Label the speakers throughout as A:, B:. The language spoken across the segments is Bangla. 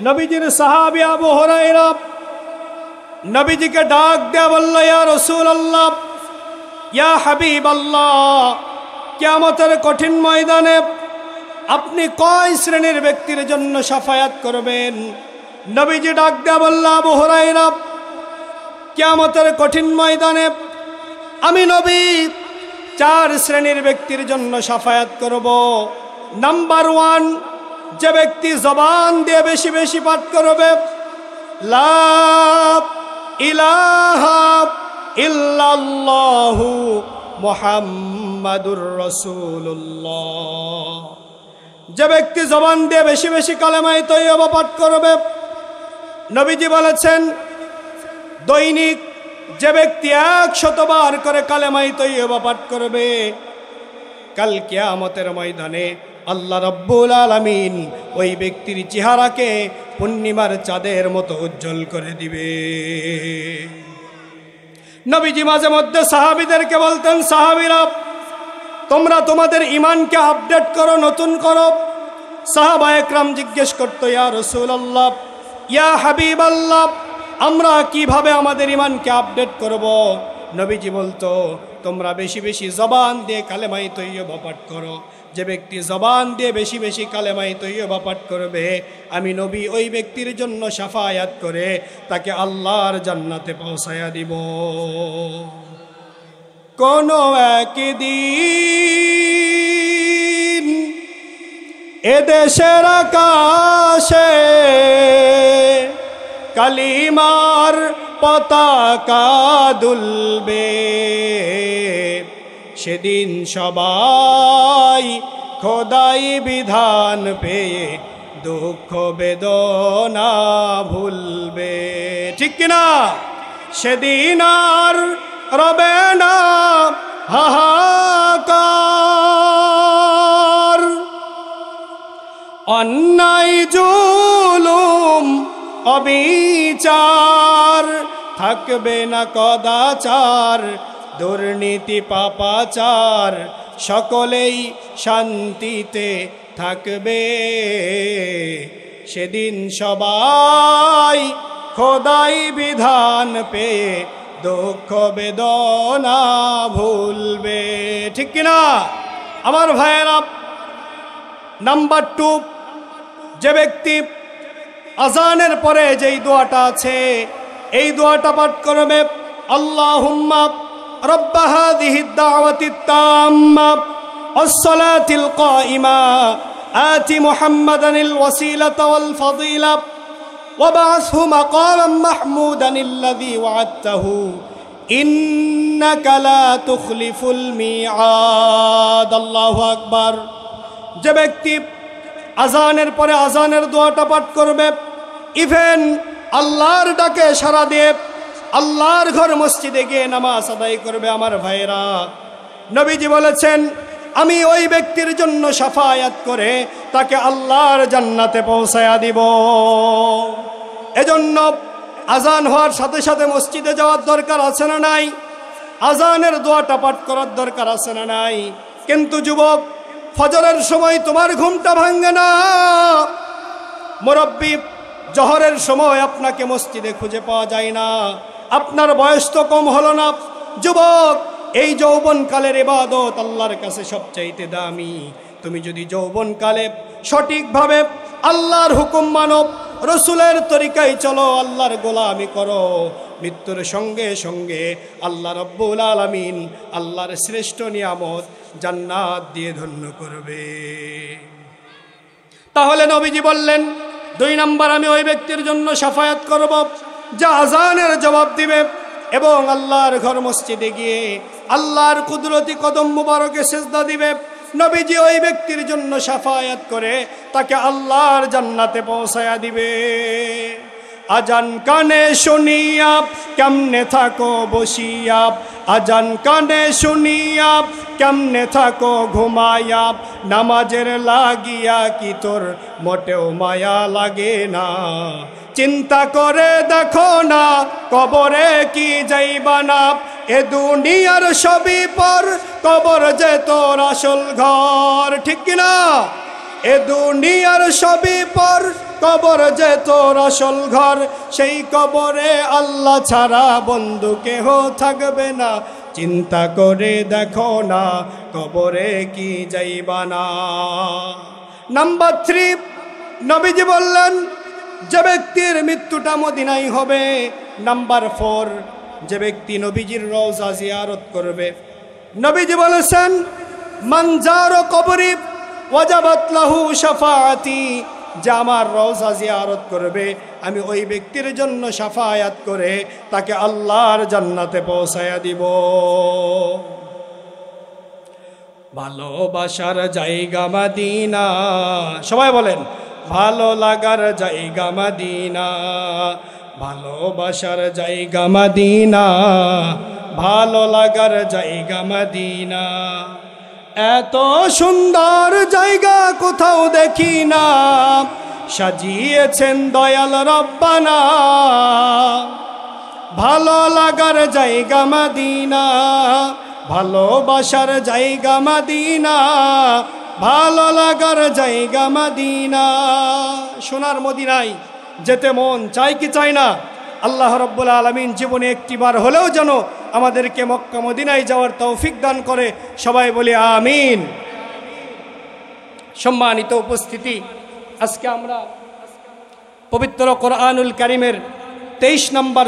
A: নবীজির সাহাবী আবু হুরায়রা নবীজিকে ডাক দেয়া বলল, ইয়া রাসূলুল্লাহ, ইয়া হাবিবাল্লাহ, কিয়ামতের কঠিন ময়দানে আপনি কয় শ্রেণীর ব্যক্তির জন্য শাফায়াত করবেন? নবীজি ডাক দেয়া বলল, আবু হুরায়রা, কিয়ামতের কঠিন ময়দানে আমি নবী 4 শ্রেণীর ব্যক্তির জন্য শাফায়াত করব। নাম্বার 1, যে ব্যক্তি জবান দিয়ে বেশি বেশি পাঠ করবে, লা ইলাহা ইল্লাল্লাহু মুহাম্মাদুর রাসূলুল্লাহ। যে ব্যক্তি জবান দিয়ে বেশি বেশি কালেমায়ে তয়্যিবা পাঠ করবে, নবীজি বলেছেন দৈনিক যে ব্যক্তি 100 বার করে কালেমায়ে তয়্যিবা পাঠ করবে, কাল কিয়ামতের ময়দানে আল্লাহ রাব্বুল আলামিন ওই ব্যক্তির চেহারাকে পূর্ণিমার চাঁদের মতো উজ্জ্বল করে দিবে। নবীজি মাঝে মধ্যে সাহাবীদেরকে বলতেন, সাহাবীরা তোমরা তোমাদের ঈমানকে আপডেট করো, নতুন করো। সাহাবায়ে কেরাম জিজ্ঞেস করতো, ইয়া রাসূলুল্লাহ, ইয়া হাবিবাল্লাহ, আমরা কিভাবে আমাদের ঈমানকে আপডেট করব? নবীজি বলতো, তোমরা বেশি বেশি জবান দিয়ে কালেমায়ে তয়্যিবা পাঠ করো। যে ব্যক্তি জবান দিয়ে বেশি বেশি কালেমায়ে তয়্যিবা পাঠ করবে, আমি নবী ওই ব্যক্তির জন্য শাফায়াত করে তাকে আল্লাহর জান্নাতে পৌঁছায়া দিব। কোন একদিন এদেশের আকাশে কালিমার পতাকা দুলবে, সেদিন সবাই খোদাই বিধান পেয়ে দুঃখ বেদনা ভুলবে, ঠিক কিনা? সেদিন আর রবে না হাহাকার, অন্যায় জুলুম অবিচার থাকবে না কদাচার, দুর্নীতি পাপাচার সকলেই শান্তিতে থাকবে। সেদিন সবাই খোদাই বিধান পেয়ে দুঃখ বেদনা ভুলবে, ঠিক কিনা আমার ভাইয়েরা? নাম্বার 2, যে ব্যক্তি আজানের পরে যেই দোয়াটা আছে এই দোয়াটা পাঠ করবে, আল্লাহুম্মা রব্বা হাযিহিদ দাওয়াতিত তাম্মা ওয়াস-সালাতিল কাইমা আতি মুহাম্মাদানিল ওয়াসিলাতা ওয়াল ফাদিলা ওয়াবআসহু মাকামান মাহমুদানিল্লাযী ওয়া'আদতাহু ইন্নাকা লা তুখলিফুল মিআদ। আল্লাহু আকবার। যে ব্যক্তি আজানের পরে আজানের দোয়াটা পাঠ করবে, ইভেন আল্লাহর ডাকে সাড়া দিয়ে আল্লাহর ঘর মসজিদে গিয়ে নামাজ আদায় করবে, আমার ভাইরা, নবীজি বলেছেন আমি ওই ব্যক্তির জন্য শাফায়াত করে তাকে আল্লাহর জান্নাতে পৌঁছায়া দিব। এজন্য আজান হওয়ার সাথে সাথে মসজিদে যাওয়ার দরকার আছে না নাই? আজানের দোয়াটা পাঠ করার দরকার আছে না নাই? কিন্তু যুবক, ফজরের সময় তোমার ঘুমটা ভাঙে না, মুরব্বি জোহরের সময় আপনাকে মসজিদে খুঁজে পাওয়া যায় না, আপনার বয়স তো কম হলো না। যুবক, এই যৌবনকালের ইবাদত আল্লাহর কাছে সবচাইতে দামি। তুমি যদি যৌবনকালে সঠিকভাবে আল্লাহর হুকুম মানো, রসুলের তরিকায় চলো, আল্লাহর গোলামি করো, মৃত্যুর সঙ্গে সঙ্গে আল্লাহ রব্বুল আলামিন আল্লাহর শ্রেষ্ঠ নিয়ামত জান্নাত দিয়ে ধন্য করবে। তাহলে নবীজি বললেন 2 নাম্বার, আমি ওই ব্যক্তির জন্য শাফায়াত করব যা আজানের জবাব দিবে এবং আল্লাহর ঘর মসজিদে গিয়ে আল্লাহর কুদরতি কদম মুবারকে সিজদা দিবে। নবীজি ওই ব্যক্তির জন্য শাফায়াত করে তাকে আল্লাহর জান্নাতে পৌঁছায়া দিবে। আজান কানে শুনিয়া কেমনে থাকো বসিয়া, আজান কানে শুনিয়া কেমনে থাকো ঘুমায়া, নামাজের লাগিয়া কি তোর মোটেও মায়া লাগে না? চিন্তা করে দেখো না কবরে কি যাইবা না, এ দুনিয়ার সবই পর, কবর যে তোর আসল ঘর, ঠিক কিনা? এ দুনিয়ার সবই পর, কবর যে তোর আসল ঘর, সেই কবরে আল্লাহ ছাড়া বন্ধু কেহ থাকবে না। চিন্তা করে দেখো না কবরে কি যাইবা না। নাম্বার 3, নবীজি বললেন যে ব্যক্তির মৃত্যুটা মদিনায় হবে। নাম্বার 4, যে ব্যক্তি নবীজির রওজা জিয়ারত করবে। নবীজি বলেছেন মান যারা কবরি ওয়াজাবাত লাহু শাফাআতি, যে আমার রওজা জিয়ারত করবে আমি ওই ব্যক্তির জন্য শাফায়াত করে তাকে আল্লাহর জান্নাতে পৌঁছায়া দিব। ভালোবাসার জায়গা মদিনা, সবাই বলেন ভালো লাগার জায়গা মদিনা, ভালোবাসার জায়গা মদিনা, ভালো লাগার জায়গা মদিনা। এত সুন্দর জায়গা কোথাও দেখি না, সাজিয়েছেন দয়াল রব্বানা। ভালো লাগার জায়গা মদিনা, ভালোবাসার জায়গা মদিনা, ভালো লাগার জায়গা মদিনা। সোনার মদিনায় যেতে মন চাই কি চাই না? আল্লাহ রাব্বুল আলামিন জীবনে একটিবার হলেও যেন আমাদেরকে মক্কা মদিনায় যাওয়ার তৌফিক দান করে। সবাই বলি আমিন। সম্মানিত উপস্থিতি, আজকে আমরা পবিত্র কোরআনুল কারীমের 23 নম্বর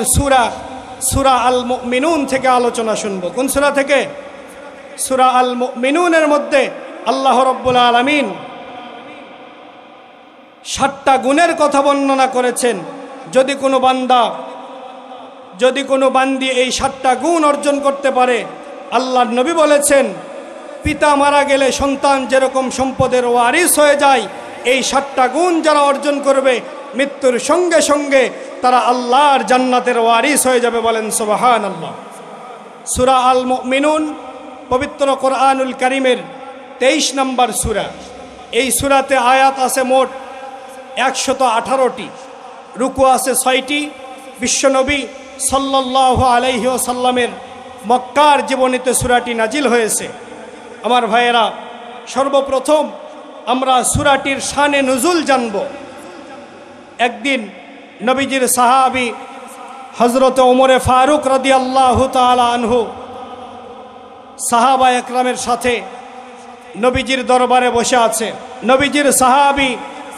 A: সূরা আল মুমিনুন থেকে আলোচনা শুনব। কোন সূরা থেকে? সূরা আল মুমিনুনের মধ্যে আল্লাহ রাব্বুল আলামিন 7টা গুণের কথা বর্ণনা করেছেন। যদি কোনো বান্দি এই 7টা গুণ অর্জন করতে পারে, আল্লাহর নবী বলেছেন পিতা মারা গেলে সন্তান যেরকম সম্পদের ওয়ারিস হয়ে যায়, এই 7টা গুণ যারা অর্জন করবে মৃত্যুর সঙ্গে সঙ্গে তারা আল্লাহর জান্নাতের ওয়ারিস হয়ে যাবে। বলেন সুবহানাল্লাহ। সূরা আল মুমিনুন পবিত্র কোরআনুল কারীমের 23 নম্বর সূরা। এই সূরাতে আয়াত আছে মোট 118টি, রুকু আছে 6টি। বিশ্বনবী সাল্লাল্লাহু আলাইহি ওয়াসাল্লামের মক্কার জীবনীতে সূরাটি নাজিল হয়েছে। আমার ভাইয়েরা, সর্বপ্রথম আমরা সূরাটির শানে নুজুল জানব। একদিন নবীজির সাহাবী হযরত ওমরে ফারুক রাদিয়াল্লাহু তাআলা আনহু সাহাবা একরামের সাথে নবীজির দরবারে বসে আছে। নবীজির সাহাবী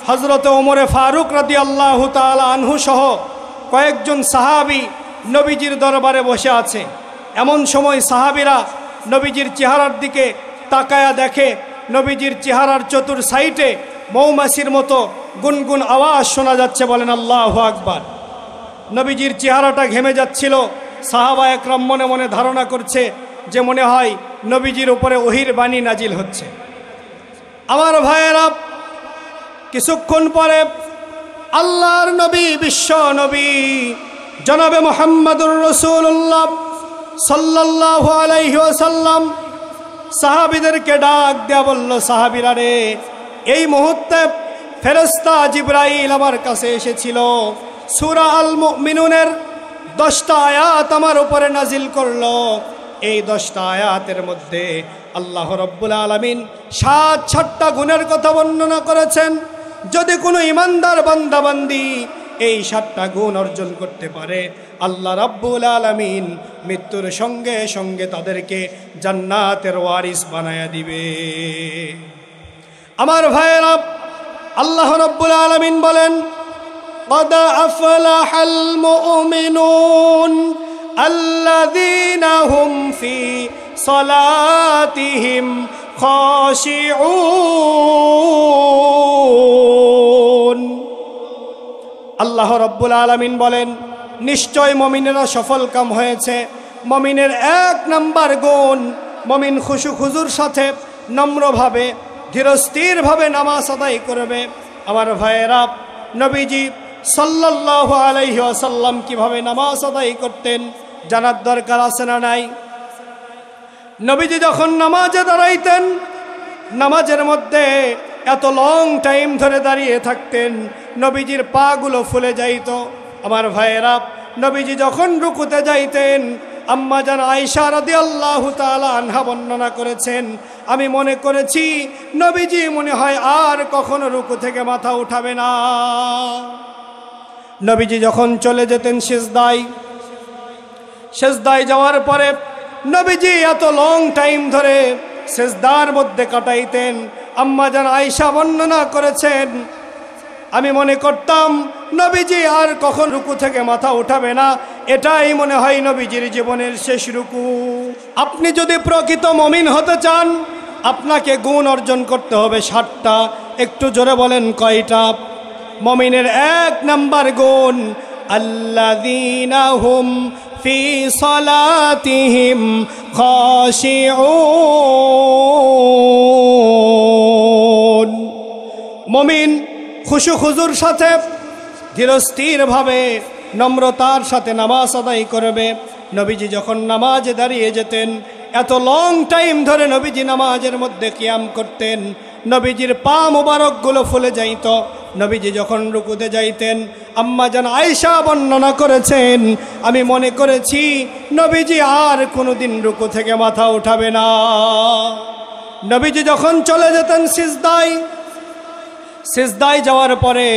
A: হযরত ওমরে ফারুক রাদিয়াল্লাহু তাআলা আনহু সহ কয়েকজন সাহাবী নবীজির দরবারে বসে আছে। এমন সময় সাহাবীরা নবীজির চেহারার দিকে তাকায়া দেখে নবীজির চেহারার চতুর সাইডে মৌমাছির মতো গুনগুন আওয়াজ শোনা যাচ্ছে। বলেন আল্লাহু আকবার। নবীজির চেহারাটা ঘেমে যাচ্ছিল। সাহাবা একরাম মনে মনে ধারণা করছে যে মনে হয় নবীজির উপরে ওহির বাণী নাজিল হচ্ছে। আমার ভাইয়েরা, কিছুক্ষণ পরে আল্লাহর নবী, বিশ্ব নবী জনাবে মুহাম্মদুর রাসূলুল্লাহ সাল্লাল্লাহু আলাইহি ওয়াসাল্লাম সাহাবীদেরকে ডাক দেয়া বলল, সাহাবীরা রে, এই মুহূর্তে ফেরেশতা জিবরাইল আমার কাছে এসেছিল। সূরা আল মুমিনুনের 10টা আয়াত আমার উপরে নাজিল করলো। এই 10টা আয়াতের মধ্যে আল্লাহ রাব্বুল আলামিন 7টা গুণের কথা বর্ণনা করেছেন। যদি কোনো ইমানদার বান্দাবান্দি এই 7টা গুণ অর্জন করতে পারে, আল্লাহ রাব্বুল আলামিন মৃত্যুর সঙ্গে সঙ্গে তাদেরকে জান্নাতের ওয়ারিস বানায়া দিবে। আমার ভাইয়েরা, আল্লাহ রাব্বুল আলামিন বলেন قد أفلح المؤمنون الذين هم في صلاتهم خاشعون। আল্লাহ রাব্বুল আলামিন বলেন নিশ্চয় মুমিনেরা সফল কাম হয়েছে। মুমিনের 1 নাম্বার গুণ, মুমিন খুশু খুজুর সাথে নম্রভাবে ধীরস্থিরভাবে নামাজ আদায় করবে। আমার ভাইয়েরা, নবীজি সাল্লাল্লাহু আলাইহি ওয়াসাল্লাম কিভাবে নামাজ আদায় করতেন জানার দরকার আছে না নাই? নবীজি যখন নামাজে দাঁড়াইতেন, নামাজের মধ্যে এত লং টাইম ধরে দাঁড়িয়ে থাকতেন, নবীজির পা গুলো ফুলে যাইত। আমার ভাইয়েরা, নবীজি যখন রুকুতে যাইতেন, আম্মা জান আয়েশা রাদিয়াল্লাহু তাআলা আনহা বর্ণনা করেছেন, আমি মনে করেছি নবীজি মনে হয় আর কখনো রুকু থেকে মাথা উঠাবে না। নবীজি যখন চলে যেতেন সেজদায় যাওয়ার পরে নবীজি এত লং টাইম ধরে সেজদার মধ্যে কাটাইতেন। আম্মা জান আয়েশা বর্ণনা করেছেন, আমি মনে করতাম নবীজি আর কখন রুকু থেকে মাথা উঠাবে না, এটাই মনে হয় নবীজির জীবনের শেষ রুকু। আপনি যদি প্রকৃত মুমিন হতে চান, আপনাকে গুণ অর্জন করতে হবে 60টা। একটু জোরে বলেন কয়টা? মুমিনের 1 নাম্বার গুণ, আল্লাযীনা হুম ফি সালাতিহিম খাশিউন। মুমিন খুশু খুজুর সাথে ধীরস্থিরভাবে নম্রতার সাথে নামাজ আদায় করবে। নবীজি যখন নামাজে দাঁড়িয়ে যেতেন, এত লং টাইম ধরে নবীজি নামাজের মধ্যে কিয়াম করতেন, নবীজির পা মোবারকগুলো ফুলে যাইত। নবীজি যখন রুকুতে যাইতেন, আম্মা জান আয়েশা বর্ণনা করেছেন, আমি মনে করেছি নবীজি আর কোনোদিন রুকু থেকে মাথা উঠাবে না। নবীজি যখন চলে যেতেন সিজদায় যাওয়ার পরে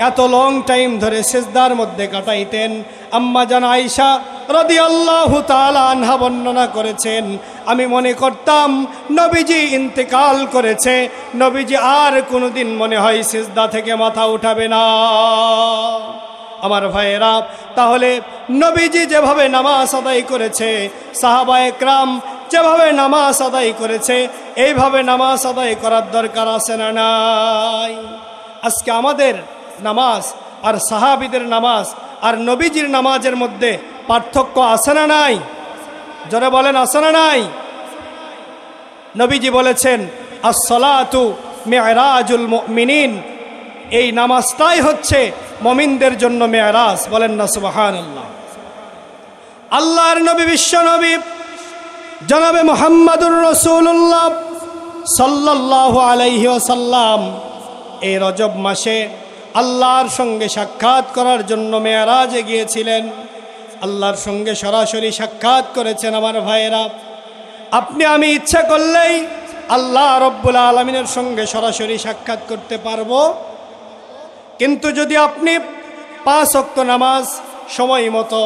A: এত লং টাইম ধরে সিজদার মধ্যে কাটাইতেন। আম্মা জান আয়েশা রাদিয়াল্লাহু তাআলা আনহা বর্ণনা করেছেন, আমি মনে করতাম নবীজি ইন্তেকাল করেছে, নবীজি আর কোনোদিন মনে হয় সিজদা থেকে মাথা উঠাবে না। আমার ভাইয়েরা, তাহলে নবীজি যেভাবে নামাজ আদায় করেছে, সাহাবায়ে কেরাম যেভাবে নামাজ আদায় করেছে, এইভাবে নামাজ আদায় করার দরকার আছে না নাই? আজকে আমাদের নামাজ আর সাহাবীদের নামাজ আর নবীজির নামাজের মধ্যে পার্থক্য আছে না নাই? জোরে বলেন, আছে না নাই? নবীজি বলেছেন, আস-সালাতু মি'রাজুল মুমিনিন, এই নামাজটাই হচ্ছে মুমিনদের জন্য মেরাজ। বলেন না সুবহানাল্লাহ। আল্লাহর নবী, বিশ্ব নবী জনাবে মুহাম্মাদুর রাসূলুল্লাহ সাল্লাল্লাহু আলাইহি ওয়াসাল্লাম এই রজব মাসে আল্লাহর সঙ্গে সাক্ষাৎ করার জন্য মেরাজে গিয়েছিলেন। আল্লাহর সঙ্গে সরাসরি সাক্ষাৎ করেছেন। আমার ভাইয়েরা, আপনি আমি ইচ্ছা করলেই আল্লাহ রব্বুল আলামিনের সঙ্গে সরাসরি সাক্ষাৎ করতে পারবো, কিন্তু যদি আপনি 5 ওয়াক্ত নামাজ সময় মতো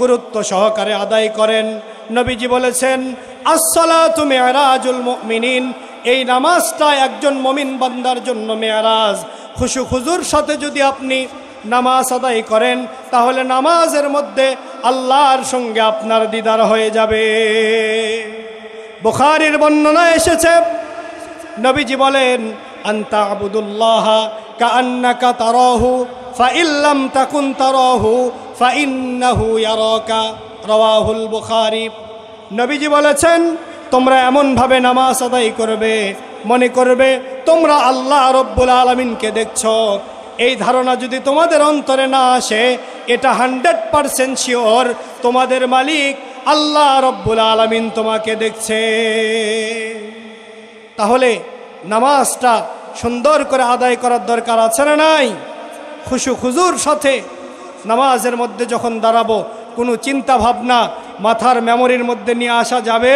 A: গুরুত্ব সহকারে আদায় করেন, নবীজি বলেছেন, আস-সালাতু মি'রাজুল মুমিনিন, এই নামাজটা একজন মুমিন বান্দার জন্য মেরাজ। খুশু খুজুর সাথে যদি আপনি নামাজ আদায় করেন, তাহলে নামাজের মধ্যে আল্লাহর সঙ্গে আপনার দিদার হয়ে যাবে। বুখারীর বর্ণনায় এসেছে, নবীজি বলেন, আনতা আবুদুল্লাহ কাআন্নাকা তারাহু ফাইল্লাম তাকুন তারাহু ফাইন্নাহু ইয়ারাকা, রাওয়াহুল বুখারী। নবীজি বলেছেন, তোমরা এমনভাবে নামাজ আদায় করবে, মনে করবে তোমরা আল্লাহ রব্বুল আলামিনকে দেখছো। এই ধারণা যদি তোমাদের অন্তরে না আসে, এটা 100% শিওর তোমাদের মালিক আল্লাহ রব্বুল আলামিন তোমাকে দেখছে। তাহলে নামাজটা সুন্দর করে আদায় করার দরকার আছে না নাই? খুশু খুজুর সাথে নামাজের মধ্যে যখন দাঁড়াবো, কোনো চিন্তা ভাবনা মাথার মেমোরির মধ্যে নিয়ে আসা যাবে?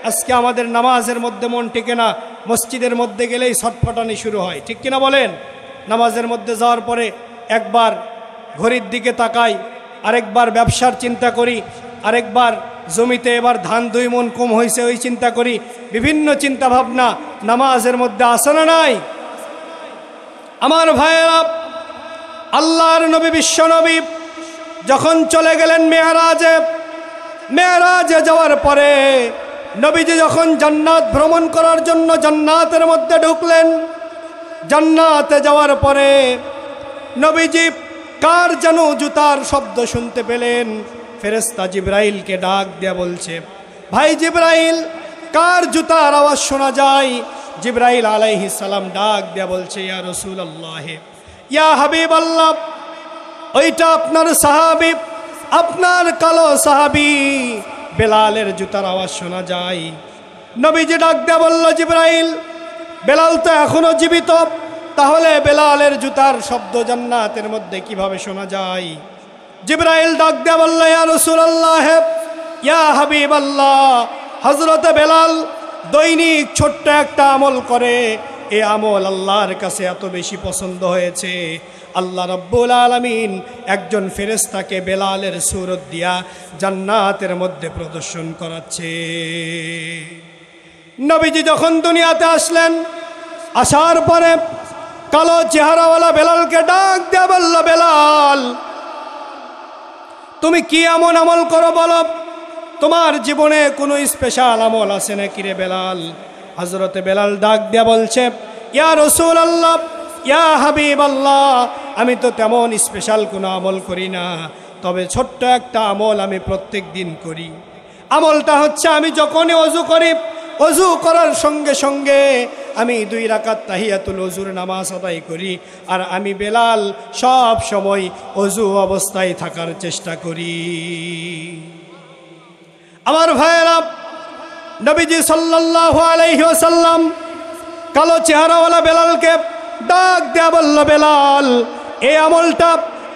A: আজকে আমাদের নামাজের মধ্যে মন টিকে না, মসজিদের মধ্যে গেলেই ছটফটানি শুরু হয়, ঠিক কিনা বলেন? নামাজের মধ্যে যাওয়ার পরে একবার ঘড়ির দিকে তাকাই, আরেকবার ব্যবসার চিন্তা করি, আরেকবার জমিতে এবার ধান 2 মণ কম হয়েছে ওই চিন্তা করি। বিভিন্ন চিন্তা ভাবনা নামাজের মধ্যে আসে না নাই? আমার ভাইয়েরা, আল্লাহর নবী, বিশ্ব নবী যখন চলে গেলেন মেরাজে যাওয়ার পরে নবীজি যখন জান্নাত ভ্রমণ করার জন্য জান্নাতের মধ্যে ঢুকলেন, জান্নাতে যাওয়ার পরে নবীজি কার যেন জুতার শব্দ শুনতে পেলেন। ফেরেশতা জিবরাইলকে ডাক দেয়া বলছে, ভাই জিবরাইল, কার জুতার আওয়াজ শোনা যায়? জিবরাইল আলাইহিস সালাম ডাক দেয়া বলছে, ইয়া রাসূলুল্লাহ, ইয়া হাবিবাল্লাহ, ওইটা আপনার সাহাবী, আপনার কালো সাহাবী বেলালের জুতার আওয়াজ শোনা যায়। নবীজি ডাক দেয়া বলল, জিবরাইল, বেলাল তো এখনো জীবিত, তাহলে বেলালের জুতার শব্দ জান্নাতের মধ্যে কিভাবে শোনা যায়? জিবরাইল ডাক দেয়া বলল, ইয়া রাসূলুল্লাহ, ইয়া হাবিবাল্লাহ, হযরত বেলাল দৈনিক ছোট্ট একটা আমল করে, এ আমল আল্লাহর কাছে এত বেশি পছন্দ হয়েছে, আল্লাহ রাব্বুল আলামিন একজন ফেরেশতাকে বেলালের সূরত দিয়া জান্নাতের মধ্যে প্রদর্শন করাচ্ছে। নবীজি যখন দুনিয়াতে আসলেন, আসার পরে কালো চেহারাওয়ালা বেলালকে ডাক দিয়ে বলল, বেলাল তুমি কি এমন আমল করো বলো, তোমার জীবনে কোনো স্পেশাল আমল আছে নাকি রে বেলাল? হযরতে বেলাল ডাক দিয়ে বলছে, ইয়া রাসূলুল্লাহ, ইয়া হাবিবাল্লাহ, আমি তো তেমন স্পেশাল কোনো আমল করি না, তবে ছোট্ট একটা আমল আমি প্রত্যেক দিন করি। আমলটা হচ্ছে, আমি যখনই ওযু করি, ওযু করার সঙ্গে সঙ্গে আমি 2 রাকাত তাহিয়াতুল ওযুর নামাজ আদায় করি, আর আমি বেলাল সব সময় ওযু অবস্থায় থাকার চেষ্টা করি। আমার ভাইয়েরা, নবীজি সাল্লাল্লাহু আলাইহি ওয়াসাল্লাম কালো চেহারাওয়ালা বেলালকে ডাক দেয়া বলল, বেলাল এই আমলটা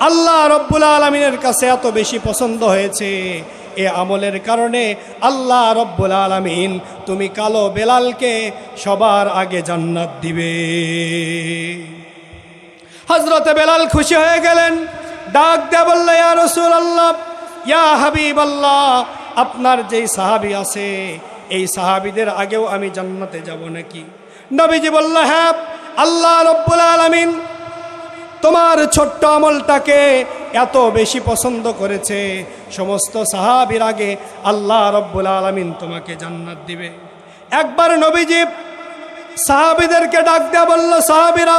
A: আল্লাহ রাব্বুল আলামিনের কাছে এত বেশি পছন্দ হয়েছে, এ আমলের কারণে আল্লাহ রাব্বুল আলামিন তুমি কালো বেলালকে সবার আগে জান্নাত দিবে। হযরতে বেলাল খুশি হয়ে গেলেন, ডাক দেয়া বলল, ইয়া রাসূলুল্লাহ, ইয়া হাবিবাল্লাহ, আপনার যেই সাহাবী আছে এই সাহাবীদের আগেও আমি জান্নাতে যাব নাকি? নবীজি বলল, হ্যাঁ, আল্লাহ রাব্বুল আলামিন তোমার ছোট্ট আমলটাকে এত বেশি পছন্দ করেছে, সমস্ত সাহাবীর আগে আল্লাহ রাব্বুল আলামিন তোমাকে জান্নাত দিবে। একবার নবীজি সাহাবীদেরকে ডাক দেয়া বলল, সাহাবীরা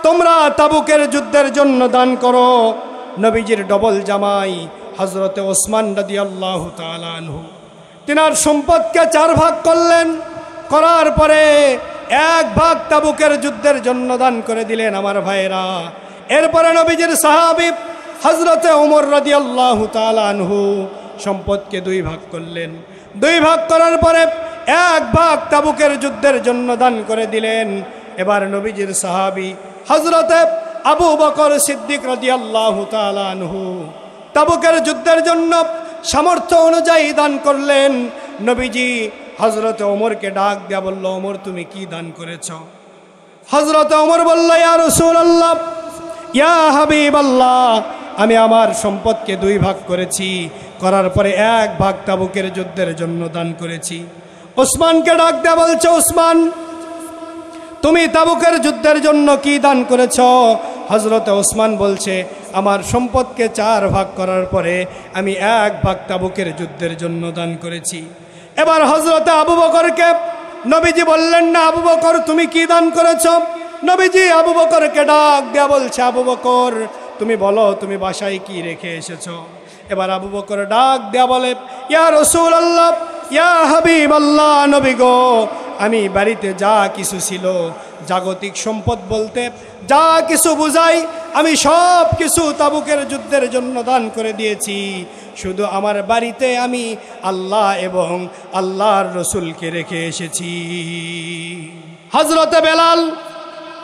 A: তোমরা তাবুকের যুদ্ধের জন্য দান করো। নবীজির ডবল জামাই হযরতে ওসমান রাদিয়াল্লাহু তাআলা আনহু তিনার সম্পদকে 4 ভাগ করলেন, করার পরে 1 ভাগ তাবুকের যুদ্ধের জন্য দান করে দিলেন। আমার ভাইয়েরা, এরপরে নবীজির সাহাবী হযরতে ওমর রাদিয়াল্লাহু তাআলা আনহু সম্পদকে 2 ভাগ করলেন। 2 ভাগ করার পরে 1 ভাগ তাবুকের যুদ্ধের জন্য দান করে দিলেন। এবার নবীজির সাহাবী হযরতে আবু বকর সিদ্দিক রাদিয়াল্লাহু তাআলা আনহু তাবুকের যুদ্ধের জন্য সামর্থ্য অনুযায়ী দান করলেন। নবীজি হযরতে ওমরকে ডাক দিয়া বলল, ওমর তুমি কি দান করেছ? হযরতে ওমর বলল, ইয়া রাসূলুল্লাহ, ইয়া হাবিবাল্লাহ, আমি আমার সম্পদকে 2 ভাগ করেছি, করার পরে 1 ভাগ তাবুকের যুদ্ধের জন্য দান করেছি। ওসমানকে ডাক দিয়া বলছে, ওসমান তুমি তাবুকের যুদ্ধের জন্য কি দান করেছ? হযরতে ওসমান বলছে, আমার সম্পদকে 4 ভাগ করার পরে আমি 1 ভাগ তাবুকের যুদ্ধের জন্য দান করেছি। এবার হযরতে আবু বকরকে নবীজি বললেন না, আবু বকর তুমি কি দান করেছ? নবীজি আবু বকরকে ডাক দেয়া বলছে, আবু বকর তুমি বলো তুমি বাসায় কি রেখে এসেছো? এবার আবু বকর ডাক দেয়া বলে, ইয়া রাসূলুল্লাহ, ইয়া হাবিবাল্লাহ, নবী গো, আমি বাড়িতে যা কিছু ছিল, জাগতিক সম্পদ বলতে যা কিছু বুঝাই, আমি সব কিছু তাবুকের যুদ্ধের জন্য দান করে দিয়েছি। শুধু আমার বাড়িতে আমি আল্লাহ এবং আল্লাহর রসুলকে রেখে এসেছি। হযরতে বেলাল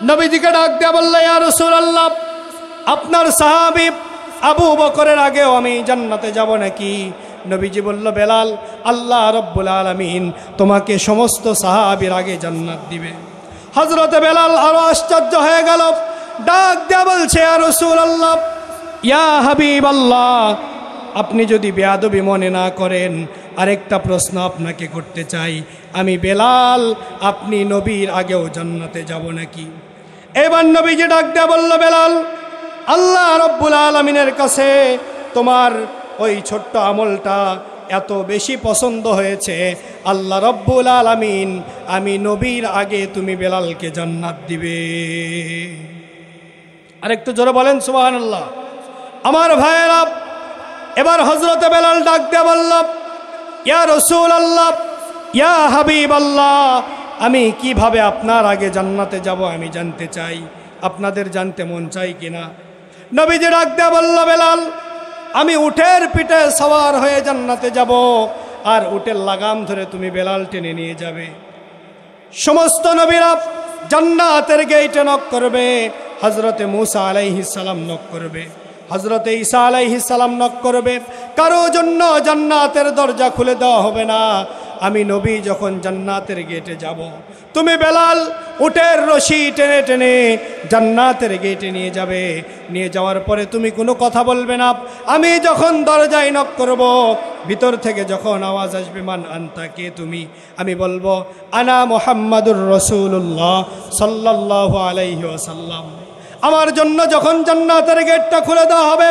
A: নবীজিকে ডাক দেয়া বলল, ইয়া রাসূলুল্লাহ, আপনার সাহাবী আবু বকরের আগেও আমি জান্নাতে যাব নাকি? নবীজি বলল, বেলাল আল্লাহ রাব্বুল আলামিন তোমাকে সমস্ত সাহাবীর আগে জান্নাত দিবে। হযরতে বেলাল আরো আশ্চর্য হয়ে গেল, ডাক দেয়া বলছে, ইয়া রাসূলুল্লাহ, ইয়া হাবিবাল্লাহ, আপনি যদি বেয়াদবি মনে না করেন আরেকটা প্রশ্ন আপনাকে করতে চাই, আমি বেলাল আপনি নবীর আগেও জান্নাতে যাব নাকি? এবার নবীজি ডাক দেয়া বলল, বেলাল আল্লাহ রাব্বুল আলামিনের কাছে তোমার ওই ছোট্ট আমলটা এত বেশি পছন্দ হয়েছে, আল্লাহ রাব্বুল আলামিন আমি নবীর আগে তুমি বেলালকে জান্নাত দিবে। আরেকটু জোরে বলেন সুবহানাল্লাহ। আমার ভাইয়েরা, এবার হযরতে বেলাল ডাক দেয়া বলল, ইয়া রাসূলুল্লাহ, ইয়া হাবিবাল্লাহ, আমি কিভাবে আপনার আগে জান্নাতে যাব আমি জানতে চাই, আপনাদের জানতে মন চাই কিনা? নবীজি ডাক দেয়া বলল, বেলাল আমি উটের পিঠে সওয়ার হয়ে জান্নাতে যাব, আর উটের লাগাম ধরে তুমি বেলাল টেনে নিয়ে যাবে। সমস্ত নবীরা জান্নাতের গেটে নক করবে, হযরতে মূসা আলাইহিস সালাম নক করবে, হযরতে ঈসা আলাইহিস সালাম নক করবে, কারো জন্য জান্নাতের দরজা খুলে দেওয়া হবে না। আমি নবী যখন জান্নাতের গেটে যাব, তুমি বেলাল উটের রশি টেনে টেনে জান্নাতের গেটে নিয়ে যাবে। নিয়ে যাওয়ার পরে তুমি কোনো কথা বলবে না। আমি যখন দরজায় নক করব, ভিতর থেকে যখন আওয়াজ আসবে মান আনতা, কে তুমি, আমি বলবো আনা মুহাম্মাদুর রাসূলুল্লাহ সাল্লাল্লাহু আলাইহি ওয়াসাল্লাম। আমার জন্য যখন জান্নাতের গেটটা খুলে দেওয়া হবে,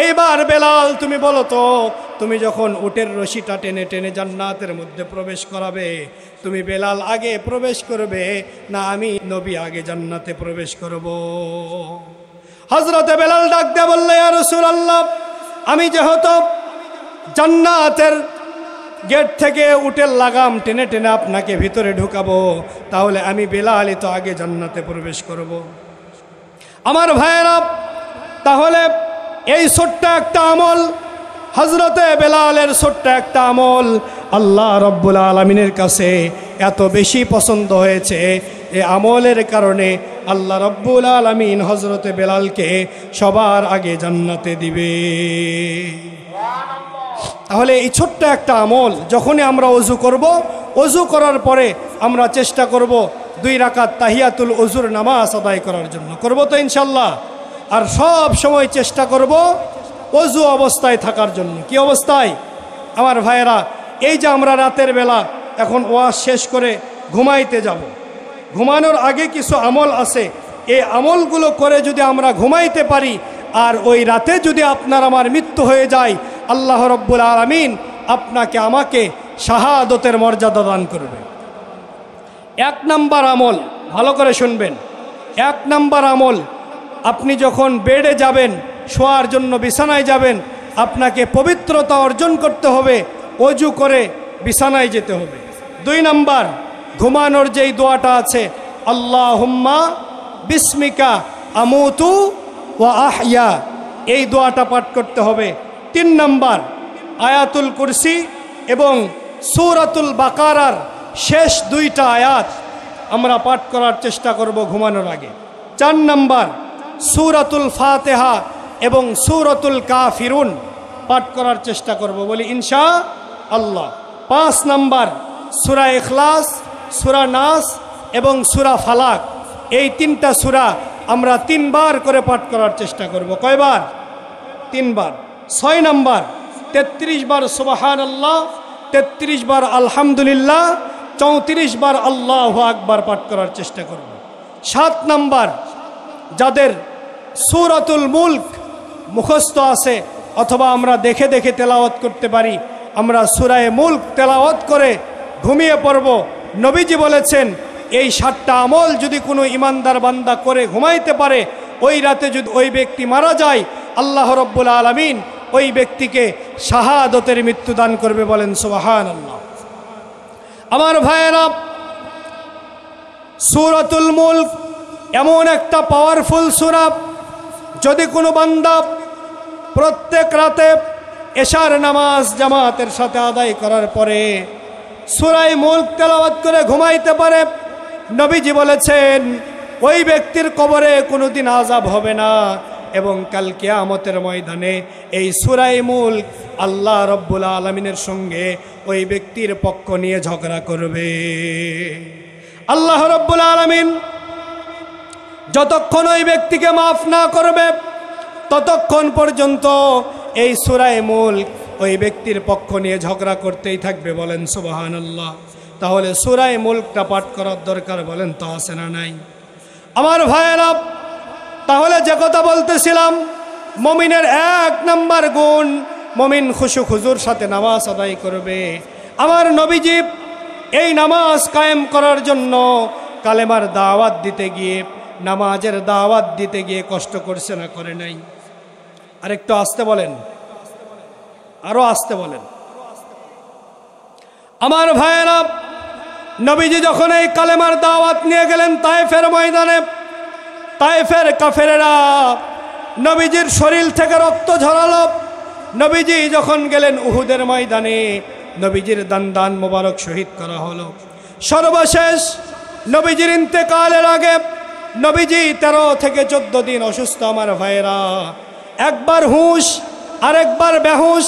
A: এইবার বেলাল তুমি বলো তো, তুমি যখন উটের রশিটা টেনে টেনে জান্নাতের মধ্যে প্রবেশ করাবে, তুমি বেলাল আগে প্রবেশ করবে না আমি নবী আগে জান্নাতে প্রবেশ করব? হযরতে বেলাল ডাক দিয়ে বলল, ইয়া রাসূলুল্লাহ, আমি যেহেতু জান্নাতের গেট থেকে উটের লাগাম টেনে টেনে আপনাকে ভিতরে ঢুকাবো, তাহলে আমি বেলালই তো আগে জান্নাতে প্রবেশ করব। আমার ভাইয়েরা, তাহলে এই ছোট্ট একটা আমল, হযরতে বেলালের ছোট্ট একটা আমল আল্লাহ রব্বুল আলামিনের কাছে এত বেশি পছন্দ হয়েছে। এই আমলের কারণে আল্লাহ রব্বুল আলামিন হযরতে বেলালকে সবার আগে জান্নাতে দিবে। তাহলে এই ছোট্ট একটা আমল, যখনই আমরা ওযু করব, ওযু করার পরে আমরা চেষ্টা করব 2 রাকাত তাহিয়াতুল ওযুর নামাজ আদায় করার জন্য। করব তো ইনশাল্লাহ? আর সব সময় চেষ্টা করব ওযু অবস্থায় থাকার জন্য। কি অবস্থায়? আমার ভাইয়েরা, এই যে আমরা রাতের বেলা এখন ওয়াজ শেষ করে ঘুমাইতে যাব, ঘুমানোর আগে কিছু আমল আছে, এই আমলগুলো করে যদি আমরা ঘুমাইতে পারি, আর ওই রাতে যদি আপনার আমার মৃত্যু হয়ে যায়, আল্লাহ রব্বুল আলামিন আপনাকে আমাকে শাহাদতের মর্যাদা দান করবে। 1 নাম্বার আমল, ভালো করে শুনবেন, 1 নাম্বার আমল, আপনি যখন বেডে যাবেন, শোয়ার জন্য বিছানায় যাবেন, আপনাকে পবিত্রতা অর্জন করতে হবে, ওযু করে বিছানায় যেতে হবে। 2 নাম্বার, ঘুমানোর যেই দোয়াটা আছে, আল্লাহুম্মা বিসমিকা আমুতু ওয়া আহইয়া, এই দোয়াটা পাঠ করতে হবে। 3 নাম্বার, আয়াতুল কুরসি এবং সূরাতুল বাকারার শেষ 2টা আয়াত আমরা পাঠ করার চেষ্টা করব ঘুমানোর আগে। 4 নাম্বার, সূরাতুল ফাতিহা এবং সূরাতুল কাফিরুন পাঠ করার চেষ্টা করব, বলি ইনশাআল্লাহ। 5 নাম্বার, সূরা ইখলাস, সূরা নাস এবং সূরা ফালাক, এই 3টা সূরা আমরা 3 বার করে পাঠ করার চেষ্টা করব। কয়বার? 3 বার। 6 নাম্বার, 33 বার সুবহানাল্লাহ, 33 বার আলহামদুলিল্লাহ, 34 বার আল্লাহু আকবার পাঠ করার চেষ্টা করব। 7 নাম্বার, যাদের সূরাতুল মুলক মুখস্থ আছে অথবা আমরা দেখে দেখে তেলাওয়াত করতে পারি, আমরা সূরা মুলক তেলাওয়াত করে ঘুমিয়ে পড়ব। নবীজি বলেছেন, এই 7টা আমল যদি কোনো ইমানদার বান্দা করে ঘুমাইতে পারে, ওই রাতে যদি ওই ব্যক্তি মারা যায়, আল্লাহ রব্বুল আলামিন ওই ব্যক্তিকে শাহাদতের মৃত্যু দান করবে। বলেন সুবহানাল্লাহ। আমার ভাইয়েরা, সূরাতুল মুলক এমন একটা পাওয়ারফুল সূরা, যদি কোনো বান্দা প্রত্যেক রাতে এশার নামাজ জামাতের সাথে আদায় করার পরে সূরা মুলক তেলাওয়াত করে ঘুমাইতে পারে, নবীজি বলেছেন ওই ব্যক্তির কবরে কোনোদিন আযাব হবে না, এবং কাল কিয়ামতের ময়দানে এই সূরা মুলক আল্লাহ রব্বুল আলামিনের সঙ্গে ওই ব্যক্তির পক্ষ নিয়ে ঝগড়া করবে। আল্লাহ রব্বুল আলামিন যতক্ষণ ওই ব্যক্তিকে মাফ না করবে, ততক্ষণ পর্যন্ত এই সূরা মুলক ওই ব্যক্তির পক্ষ নিয়ে ঝগড়া করতেই থাকবে। বলেন সুবহানাল্লাহ। তাহলে সূরা মুলকটা পাঠ করার দরকার, বলেন তো আছে না নাই? আমার ভাইয়েরা, তাহলে যে কথা বলতেছিলাম, মুমিনের 1 নাম্বার গুণ, মুমিন খুশু খুজুর সাথে নামাজ আদায় করবে। আমার নবীজি এই নামাজ কায়েম করার জন্য কালেমার দাওয়াত দিতে গিয়ে, নামাজের দাওয়াত দিতে গিয়ে কষ্ট করছে না করে নাই? আরেকটু আস্তে বলেন, আরো আস্তে বলেন। আমার ভাইয়েরা, নবীজি যখন এই কালেমার দাওয়াত নিয়ে গেলেন তায়েফের ময়দানে, তায়েফের কাফেরেরা নবীজির শরীর থেকে রক্ত ঝরালো। নবীজি যখন গেলেন উহুদের ময়দানে, নবীজির দান মোবারক শহীদ করা হলো। সর্বশেষ নবীজির ইন্তেকালের আগে নবীজি 13 থেকে 14 দিন অসুস্থ। আমার ভাইয়েরা, একবার হুঁশ আরেকবার বেহুশ।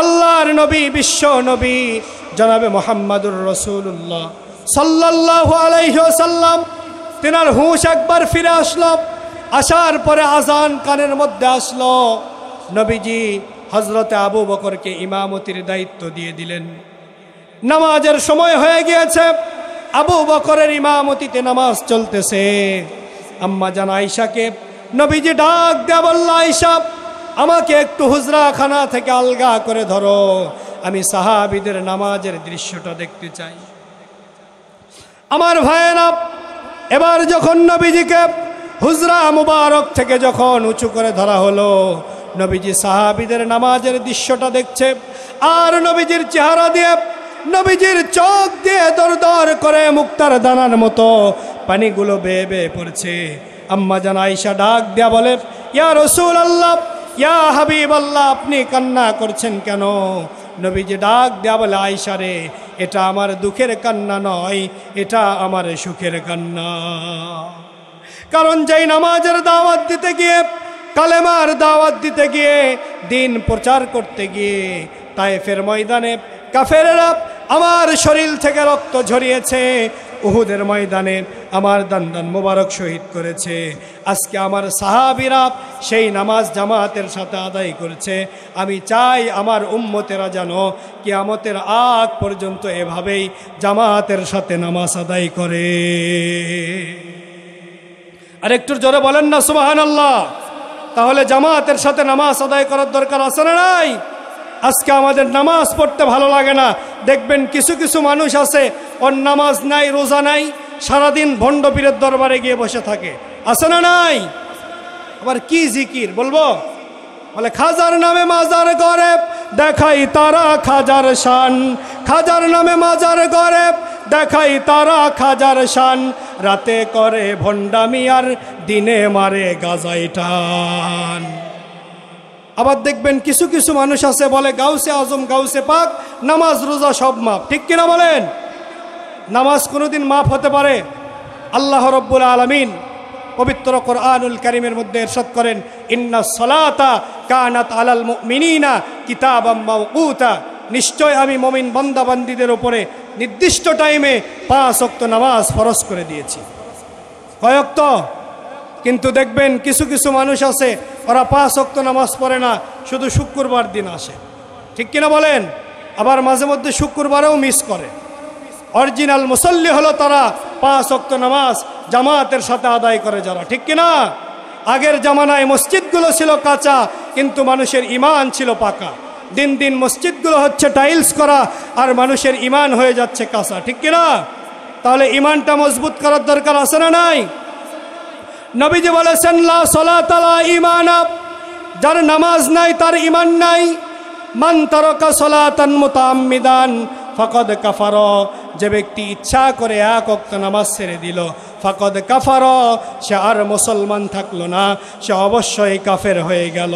A: আল্লাহর নবী, বিশ্ব নবী জনাবে মুহাম্মাদুর রাসূলুল্লাহ সাল্লাল্লাহু আলাইহি ওয়াসাল্লাম তিনার হুঁশ একবার ফিরে আসলো। আসার পরে আজান কানের মধ্যে আসলো। নবীজি হযরতে আবু বকরকে ইমামতির দায়িত্ব দিয়ে দিলেন। নামাজের সময় হয়ে গিয়েছে, আবু বকরের ইমামতিতে নামাজ চলতেছে। আম্মা জান আয়েশাকে নবীজি ডাক দিয়ে বলল, আয়েশা আমাকে একটু হুজরাখানা থেকে আলগা করে ধরো, আমি সাহাবীদের নামাজের দৃশ্যটা দেখতে চাই। আমার ভাইয়েরা, এবার যখন নবীজিকে হুজরা মুবারক থেকে যখন উঁচু করে ধরা হলো, নবীজি সাহাবীদের নামাজের দৃশ্যটা দেখছে। আর নবীজির চেহারা দিয়ে, নবীজির চোখ দিয়ে দর দর করে মুক্তার দানার মতো পানিগুলো বেয়ে বেয়ে পড়ছে। আম্মা জান আয়েশা ডাক দেয়া বলে, ইয়া রাসূলুল্লাহ, ইয়া হাবিবাল্লাহ, আপনি কান্না করছেন কেন? নবীজি ডাক দেয়া বলে, আয়েশা রে, এটা আমার দুঃখের কান্না নয়, এটা আমার সুখের কান্না। কারণ যেই নামাজের দাওয়াত দিতে গিয়ে, কালেমার দাওয়াত দিতে গিয়ে, দিন প্রচার করতে গিয়ে তায়েফের ময়দানে কাফেরেরা আমার শরীর থেকে রক্ত ঝরিয়েছে, উহুদের ময়দানে আমার দান্দান মোবারক শহীদ করেছে। আজকে আমার সাহাবীরা সেই নামাজ জামাতের সাথে আদায় করেছে। আমি চাই আমার উম্মতেরা যেন কিয়ামতের আগ পর্যন্ত এভাবেই জামাতের সাথে নামাজ আদায় করে। আর একটু জোরে বলেন না সুবহানাল্লাহ। তাহলে জামাতের সাথে নামাজ আদায় করার দরকার আছে না নাই? আজকে আমাদের নামাজ পড়তে ভালো লাগে না। দেখবেন কিছু কিছু মানুষ আছে, ওর নামাজ নাই, রোজা নাই, সারাদিন ভণ্ড পীরের দরবারে গিয়ে বসে থাকে, আছে না নাই? আবার কি জিকির বলবো, বলে খাজার নামে মাজার গড়ে দেখাই তারা খাজার শান, খাজার নামে মাজার গড়ে দেখাই তারা খাজার শান, রাতে করে ভণ্ডামি আর দিনে মারে গাজাই টান। আবার দেখবেন কিছু কিছু মানুষ আছে, বলে গাউসে আজম, গাউসে পাক, নামাজ রোজা সব মাপ। ঠিক কিনা বলেন? নামাজ কোনোদিন মাফ হতে পারে? আল্লাহ রব্বুল আলামিন পবিত্র কোরআনুল কারীমের মধ্যে ইরশাদ করেন, ইন্নাস সালাতা কানাত আলাল মুমিনিনা কিতাবাম মাওকুতা, নিশ্চয় আমি মুমিন বান্দা বান্দীদের উপরে নির্দিষ্ট টাইমে 5 ওয়াক্ত নামাজ ফরজ করে দিয়েছি। কয় ওয়াক্ত? কিন্তু দেখবেন কিছু কিছু মানুষ আছে, ওরা 5 ওয়াক্ত নামাজ পড়ে না, শুধু শুক্রবার দিন আসে। ঠিক কিনা বলেন? আবার মাঝে মধ্যে শুক্রবারেও মিস করে। অরিজিনাল মুসল্লি হলো তারা 5 ওয়াক্ত নামাজ জামাতের সাথে আদায় করে যারা। ঠিক কিনা? আগের জামানায় মসজিদগুলো ছিল কাঁচা, কিন্তু মানুষের ঈমান ছিল পাকা। দিন দিন মসজিদগুলো হচ্ছে টাইলস করা, আর মানুষের ঈমান হয়ে যাচ্ছে কাঁচা। ঠিক কিনা? তাহলে ঈমানটা মজবুত করার দরকার আছে না নাই? নবীজি বলেছেন, লা সালাতা লা ঈমানা, যার নামাজ নাই তার ঈমান নাই। মান তারাকা সালাতান মুতাআম্মিদান ফাকাদ কাফারা, যে ব্যক্তি ইচ্ছা করে 1 ওয়াক্ত নামাজ ছেড়ে দিল, ফাকাদ কাফারা, সে আর মুসলমান থাকলো না, সে অবশ্যই কাফের হয়ে গেল।